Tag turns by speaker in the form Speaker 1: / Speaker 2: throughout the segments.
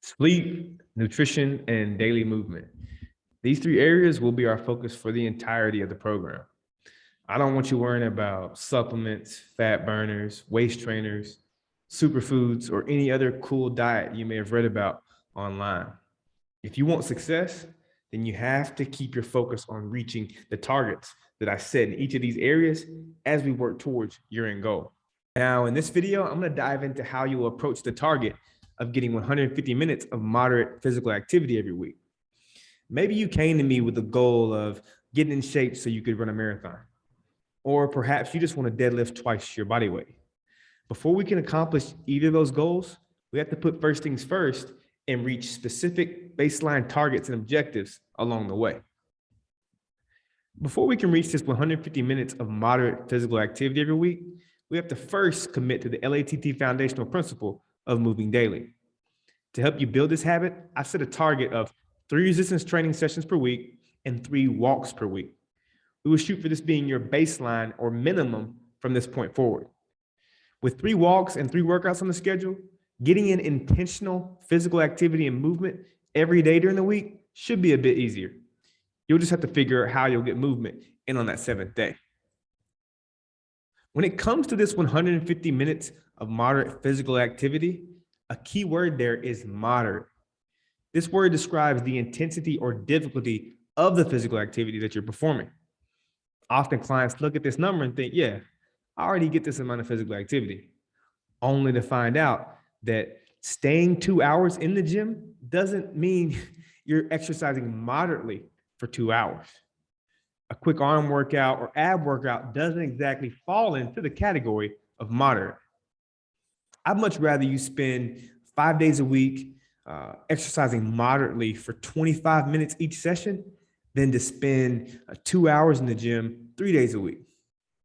Speaker 1: Sleep, nutrition, and daily movement. These three areas will be our focus for the entirety of the program. I don't want you worrying about supplements, fat burners, waist trainers, superfoods, or any other cool diet you may have read about online. If you want success, then you have to keep your focus on reaching the targets that I set in each of these areas as we work towards your end goal. Now, in this video, I'm going to dive into how you will approach the target of getting 150 minutes of moderate physical activity every week. Maybe you came to me with the goal of getting in shape so you could run a marathon, or perhaps you just want to deadlift twice your body weight. Before we can accomplish either of those goals, we have to put first things first and reach specific baseline targets and objectives along the way. Before we can reach this 150 minutes of moderate physical activity every week, we have to first commit to the LATT foundational principle of moving daily. To help you build this habit, I set a target of 3 resistance training sessions per week and 3 walks per week. We will shoot for this being your baseline or minimum from this point forward. With 3 walks and 3 workouts on the schedule, getting in intentional physical activity and movement every day during the week should be a bit easier. You'll just have to figure out how you'll get movement in on that 7th day. When it comes to this 150 minutes of moderate physical activity, a key word there is moderate. This word describes the intensity or difficulty of the physical activity that you're performing. Often clients look at this number and think, yeah, I already get this amount of physical activity, only to find out that staying 2 hours in the gym doesn't mean you're exercising moderately for 2 hours. A quick arm workout or ab workout doesn't exactly fall into the category of moderate. I'd much rather you spend 5 days a week exercising moderately for 25 minutes each session than to spend 2 hours in the gym 3 days a week.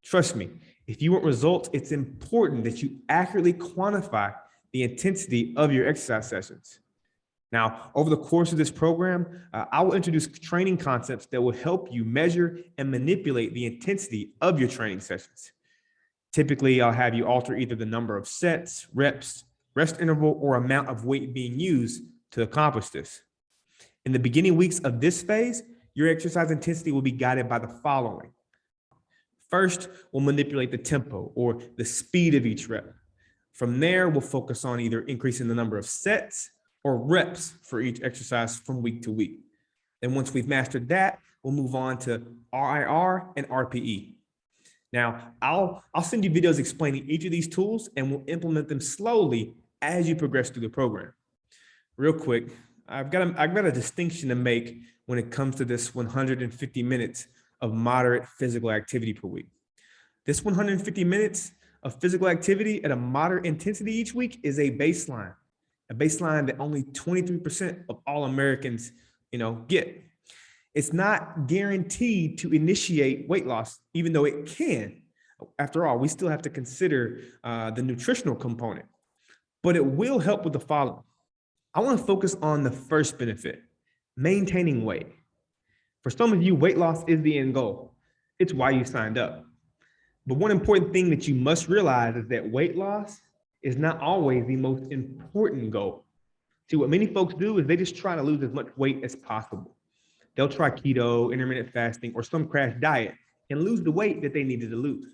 Speaker 1: Trust me, if you want results, it's important that you accurately quantify the intensity of your exercise sessions. Now, over the course of this program, I will introduce training concepts that will help you measure and manipulate the intensity of your training sessions. Typically, I'll have you alter either the number of sets, reps, rest interval, or amount of weight being used to accomplish this. In the beginning weeks of this phase, your exercise intensity will be guided by the following. First, we'll manipulate the tempo or the speed of each rep. From there, we'll focus on either increasing the number of sets or reps for each exercise from week to week. Then once we've mastered that, we'll move on to RIR and RPE. Now, I'll send you videos explaining each of these tools, and we'll implement them slowly as you progress through the program. Real quick, I've got a distinction to make when it comes to this 150 minutes of moderate physical activity per week. This 150 minutes of physical activity at a moderate intensity each week is a baseline that only 23% of all Americans, get. It's not guaranteed to initiate weight loss, even though it can. After all, we still have to consider the nutritional component, but it will help with the following. I want to focus on the first benefit, maintaining weight. For some of you, weight loss is the end goal. It's why you signed up. But one important thing that you must realize is that weight loss is not always the most important goal. See, what many folks do is they just try to lose as much weight as possible. They'll try keto, intermittent fasting, or some crash diet and lose the weight that they needed to lose.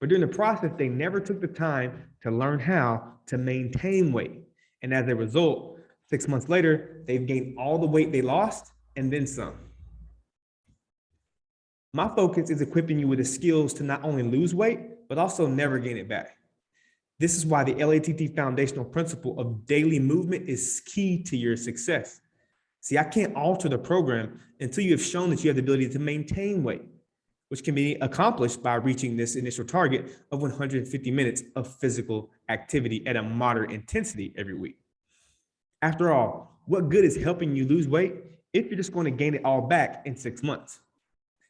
Speaker 1: But during the process, they never took the time to learn how to maintain weight. And as a result, 6 months later, they've gained all the weight they lost and then some. My focus is equipping you with the skills to not only lose weight, but also never gain it back. This is why the LATT foundational principle of daily movement is key to your success. See, I can't alter the program until you have shown that you have the ability to maintain weight, which can be accomplished by reaching this initial target of 150 minutes of physical activity at a moderate intensity every week. After all, what good is helping you lose weight if you're just going to gain it all back in 6 months?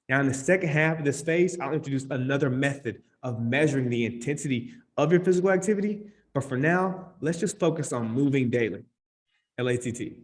Speaker 1: Now, in the second half of this phase, I'll introduce another method of measuring the intensity of your physical activity. But for now, let's just focus on moving daily, LATT.